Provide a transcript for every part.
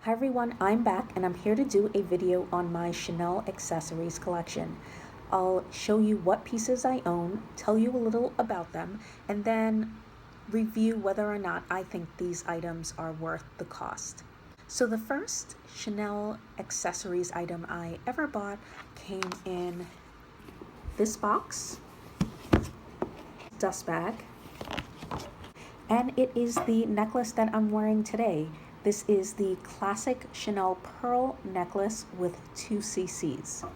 Hi everyone, I'm back and I'm here to do a video on my Chanel accessories collection. I'll show you what pieces I own, tell you a little about them, and then review whether or not I think these items are worth the cost. So the first Chanel accessories item I ever bought came in this box, dust bag, and it is the necklace that I'm wearing today. This is the classic Chanel pearl necklace with 2 CCs.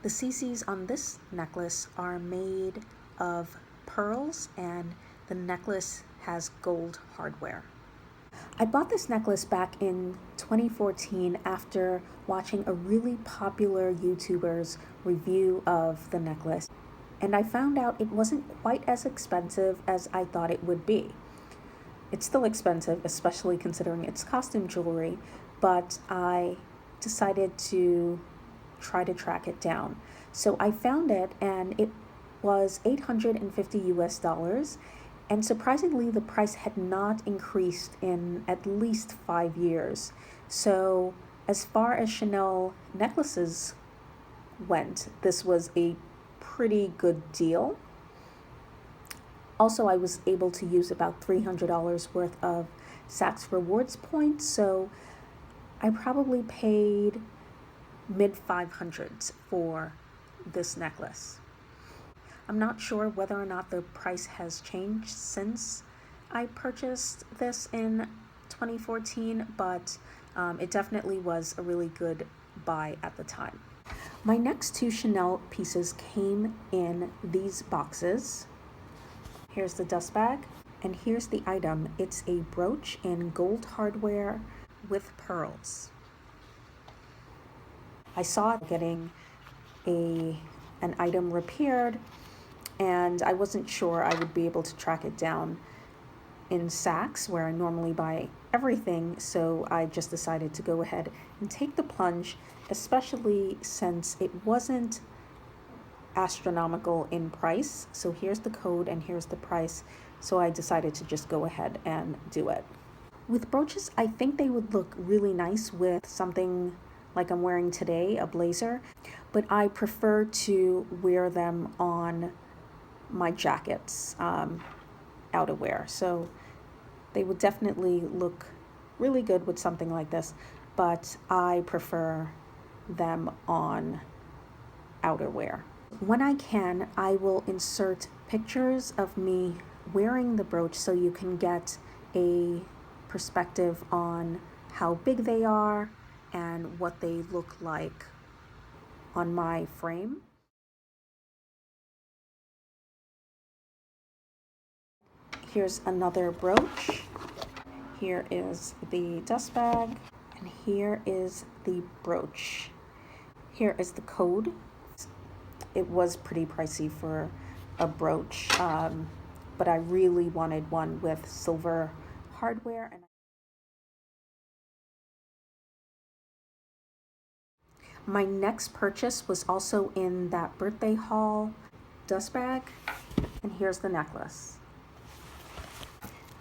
The CCs on this necklace are made of pearls and the necklace has gold hardware. I bought this necklace back in 2014 after watching a really popular YouTuber's review of the necklace, and I found out it wasn't quite as expensive as I thought it would be. It's still expensive, especially considering it's costume jewelry, but I decided to try to track it down. So I found it and it was $850 US, and surprisingly the price had not increased in at least 5 years. So as far as Chanel necklaces went, this was a pretty good deal. Also, I was able to use about $300 worth of Saks Rewards points, so I probably paid mid-500s for this necklace. I'm not sure whether or not the price has changed since I purchased this in 2014, but it definitely was a really good buy at the time. My next 2 Chanel pieces came in these boxes. Here's the dust bag, and here's the item. It's a brooch in gold hardware with pearls. I saw it getting an item repaired, and I wasn't sure I would be able to track it down in Saks, where I normally buy everything, so I just decided to go ahead and take the plunge, especially since it wasn't astronomical in price. So here's the code and here's the price, so I decided to just go ahead and do it. With brooches, I think they would look really nice with something like I'm wearing today, a blazer, but I prefer to wear them on my jackets, outerwear, so they would definitely look really good with something like this, but I prefer them on outerwear. When I can, I will insert pictures of me wearing the brooch so you can get a perspective on how big they are and what they look like on my frame. Here's another brooch. Here is the dust bag, and here is the brooch. Here is the code. It was pretty pricey for a brooch, but I really wanted one with silver hardware. And my next purchase was also in that birthday haul dust bag, and here's the necklace.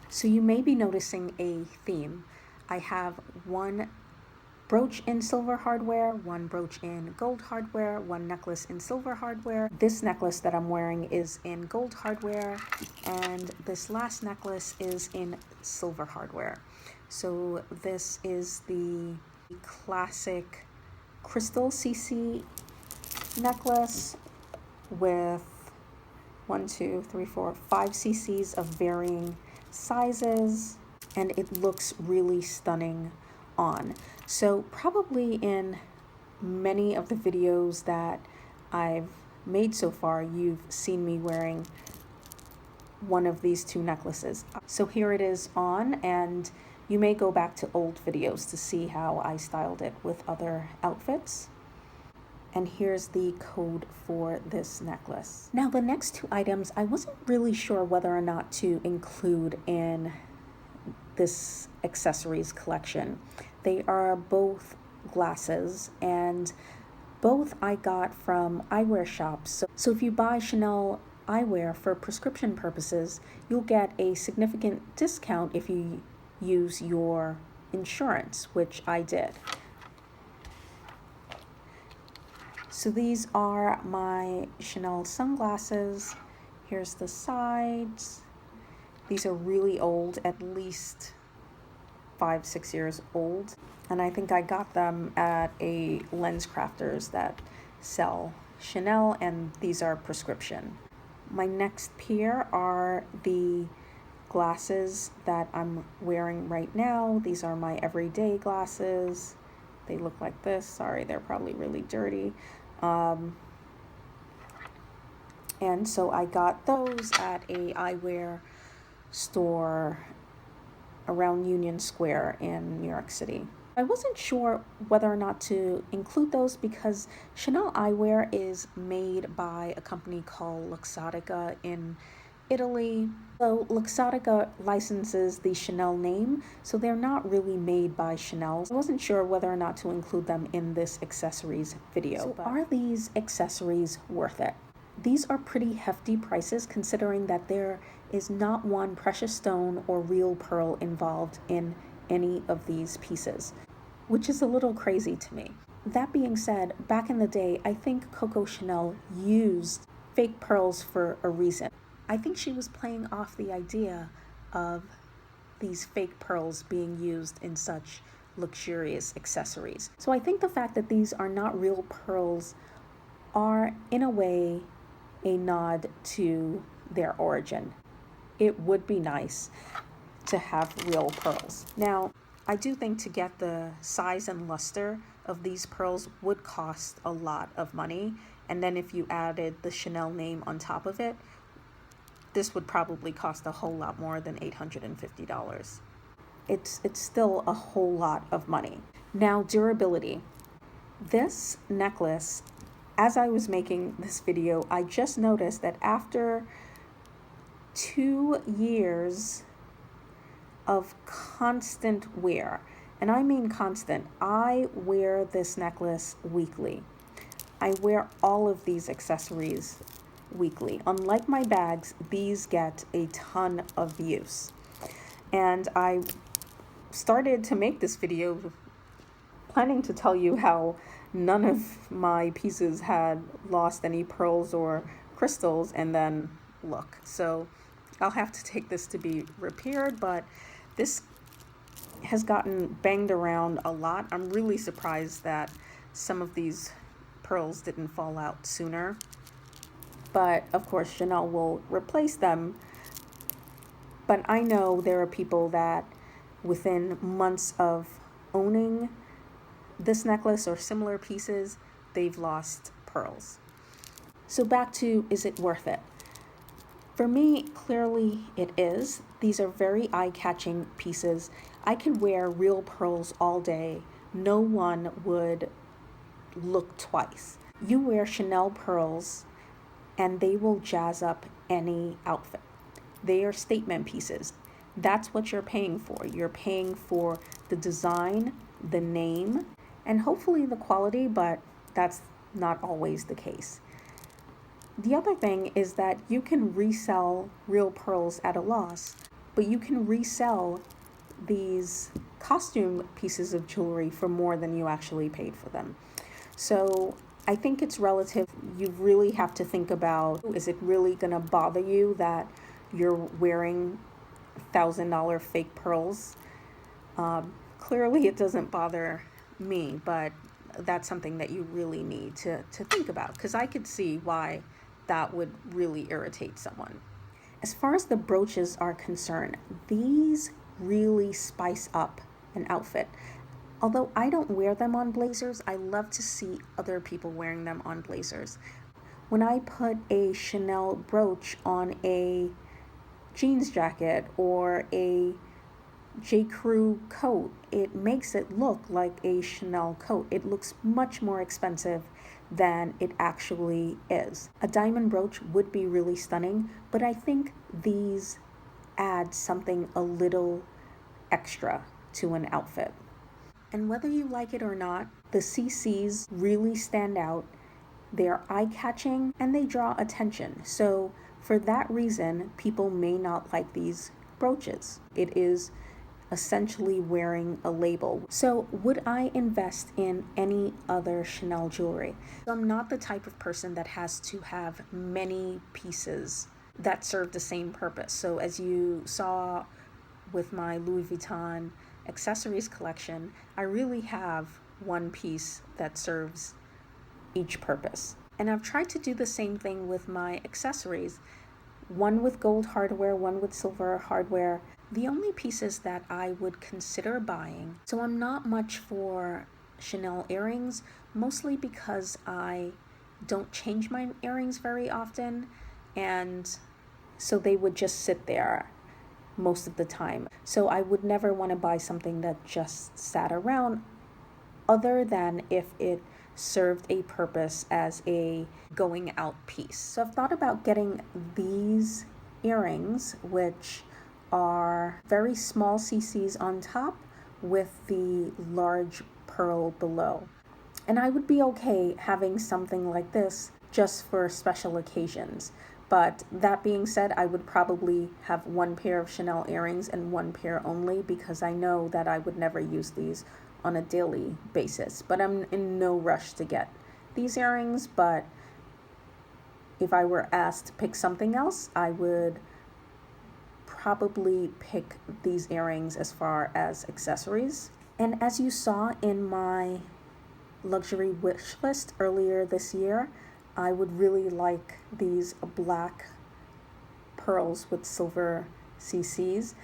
So you may be noticing a theme. I have one brooch in silver hardware, one brooch in gold hardware, one necklace in silver hardware. This necklace that I'm wearing is in gold hardware, and this last necklace is in silver hardware. So this is the classic crystal CC necklace with 5 CCs of varying sizes, and it looks really stunning on. So probably in many of the videos that I've made so far, you've seen me wearing one of these 2 necklaces. So here it is on, and you may go back to old videos to see how I styled it with other outfits. And here's the code for this necklace. Now the next 2 items, I wasn't really sure whether or not to include in this accessories collection. They are both glasses, and both I got from eyewear shops. So if you buy Chanel eyewear for prescription purposes, you'll get a significant discount if you use your insurance, which I did. So these are my Chanel sunglasses. Here's the sides. These are really old, at least 5-6 years old. And I think I got them at a lens crafters that sell Chanel, and these are prescription. My next pair are the glasses that I'm wearing right now. These are my everyday glasses. They look like this. Sorry, they're probably really dirty. And so I got those at a eyewear store around Union Square in New York City. I wasn't sure whether or not to include those because Chanel eyewear is made by a company called Luxottica in Italy. So Luxottica licenses the Chanel name, so they're not really made by Chanel. I wasn't sure whether or not to include them in this accessories video. So are these accessories worth it? These are pretty hefty prices considering that there is not one precious stone or real pearl involved in any of these pieces, which is a little crazy to me. That being said, back in the day, I think Coco Chanel used fake pearls for a reason. I think she was playing off the idea of these fake pearls being used in such luxurious accessories. So I think the fact that these are not real pearls are, in a way, a nod to their origin. It would be nice to have real pearls. Now, I do think to get the size and luster of these pearls would cost a lot of money. And then if you added the Chanel name on top of it, this would probably cost a whole lot more than $850. It's still a whole lot of money. Now, durability. This necklace, as I was making this video, I just noticed that after 2 years of constant wear, and I mean constant, I wear this necklace weekly. I wear all of these accessories weekly. Unlike my bags, these get a ton of use. And I started to make this video planning to tell you how none of my pieces had lost any pearls or crystals, and then look. So I'll have to take this to be repaired, but this has gotten banged around a lot. I'm really surprised that some of these pearls didn't fall out sooner. But of course, Chanel will replace them. But I know there are people that within months of owning this necklace or similar pieces, they've lost pearls. So back to, is it worth it? For me, clearly it is. These are very eye-catching pieces. I could wear real pearls all day. No one would look twice. You wear Chanel pearls and they will jazz up any outfit. They are statement pieces. That's what you're paying for. You're paying for the design, the name, and hopefully the quality, but that's not always the case. The other thing is that you can resell real pearls at a loss, but you can resell these costume pieces of jewelry for more than you actually paid for them. So I think it's relative. You really have to think about, is it really going to bother you that you're wearing $1,000 fake pearls? Clearly it doesn't bother me, but that's something that you really need to think about, because I could see why that would really irritate someone. As far as the brooches are concerned, these really spice up an outfit. Although I don't wear them on blazers, I love to see other people wearing them on blazers. When I put a Chanel brooch on a jeans jacket or a J. Crew coat, it makes it look like a Chanel coat. It looks much more expensive than it actually is. A diamond brooch would be really stunning, but I think these add something a little extra to an outfit. And whether you like it or not, the CCs really stand out. They're eye-catching and they draw attention. So for that reason, people may not like these brooches. It is essentially wearing a label. So would I invest in any other Chanel jewelry? So I'm not the type of person that has to have many pieces that serve the same purpose. So as you saw with my Louis Vuitton accessories collection, I really have one piece that serves each purpose. And I've tried to do the same thing with my accessories, one with gold hardware, one with silver hardware. The only pieces that I would consider buying, so I'm not much for Chanel earrings, mostly because I don't change my earrings very often, and so they would just sit there most of the time. So I would never want to buy something that just sat around, other than if it served a purpose as a going out piece. So I've thought about getting these earrings, which are very small CCs on top with the large pearl below. And I would be okay having something like this just for special occasions. But that being said, I would probably have one pair of Chanel earrings and one pair only, because I know that I would never use these on a daily basis. But I'm in no rush to get these earrings. But if I were asked to pick something else, I would probably pick these earrings as far as accessories. And as you saw in my luxury wish list earlier this year, I would really like these black pearls with silver CCs.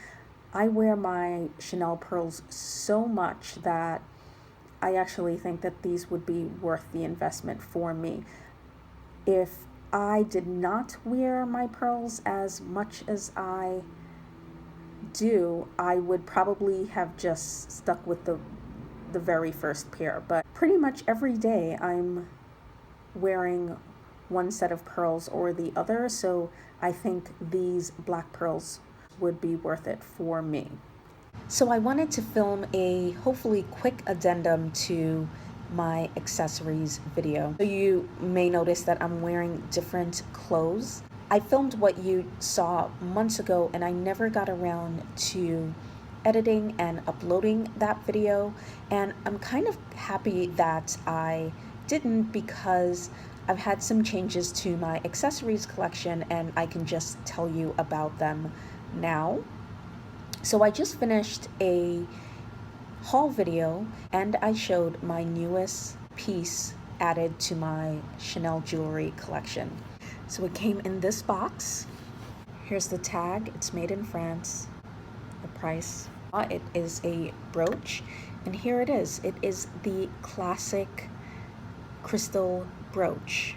I wear my Chanel pearls so much that I actually think that these would be worth the investment for me. If I did not wear my pearls as much as I do, I would probably have just stuck with the very first pair. But pretty much every day I'm wearing one set of pearls or the other, so I think these black pearls would be worth it for me. So I wanted to film a hopefully quick addendum to my accessories video. So you may notice that I'm wearing different clothes. I filmed what you saw months ago and I never got around to editing and uploading that video, and I'm kind of happy that I didn't, because I've had some changes to my accessories collection and I can just tell you about them now. So I just finished a haul video and I showed my newest piece added to my Chanel jewelry collection. So it came in this box. Here's the tag. It's made in France. The price. It is a brooch, and here it is. It is the classic crystal brooch.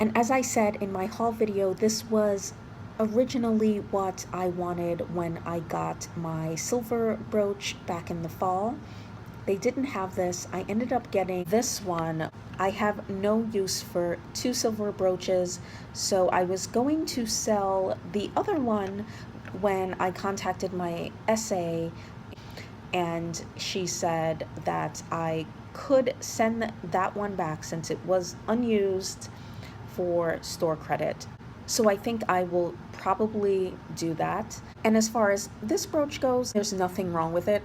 And as I said in my haul video, this was originally what I wanted when I got my silver brooch back in the fall. They didn't have this. I ended up getting this one. I have no use for two silver brooches, so I was going to sell the other one when I contacted my SA, and she said that I could send that one back since it was unused for store credit. So I think I will probably do that. And as far as this brooch goes, there's nothing wrong with it.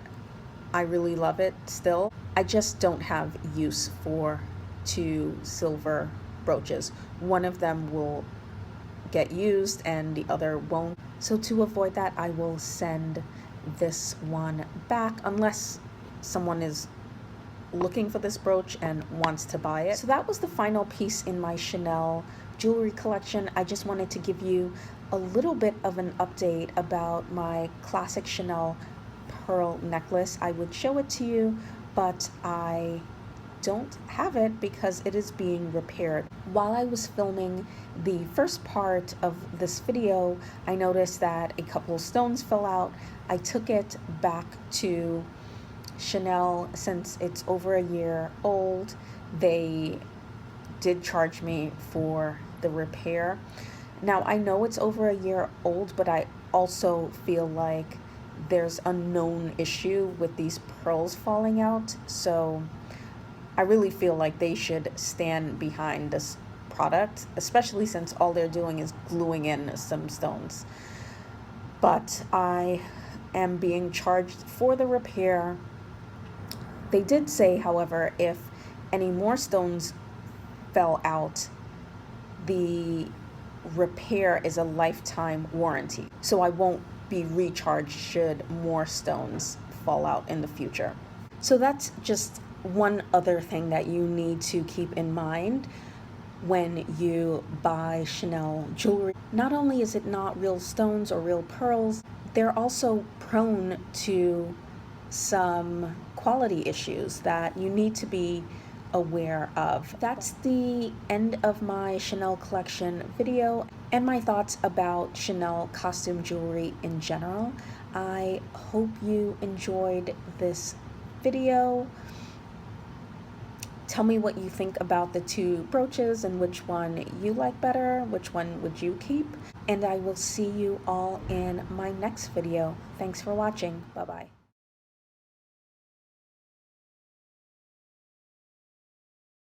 I really love it still. I just don't have use for two silver brooches. One of them will get used and the other won't. So to avoid that, I will send this one back unless someone is looking for this brooch and wants to buy it. So that was the final piece in my Chanel jewelry collection. I just wanted to give you a little bit of an update about my classic Chanel pearl necklace. I would show it to you, but I don't have it because it is being repaired. While I was filming the first part of this video, I noticed that a couple stones fell out. I took it back to Chanel. Since it's over a year old, they did charge me for the repair. Now I know it's over a year old, but I also feel like there's a known issue with these pearls falling out, so I I really feel like they should stand behind this product, especially since all they're doing is gluing in some stones. But I am being charged for the repair. They did say, however, if any more stones fell out, the repair is a lifetime warranty. So I won't be recharged should more stones fall out in the future. So that's just one other thing that you need to keep in mind when you buy Chanel jewelry. Not only is it not real stones or real pearls, they're also prone to some quality issues that you need to be aware of. That's the end of my Chanel collection video and my thoughts about Chanel costume jewelry in general. I hope you enjoyed this video. Tell me what you think about the two brooches and which one you like better, which one would you keep, and I will see you all in my next video. Thanks for watching. Bye-bye.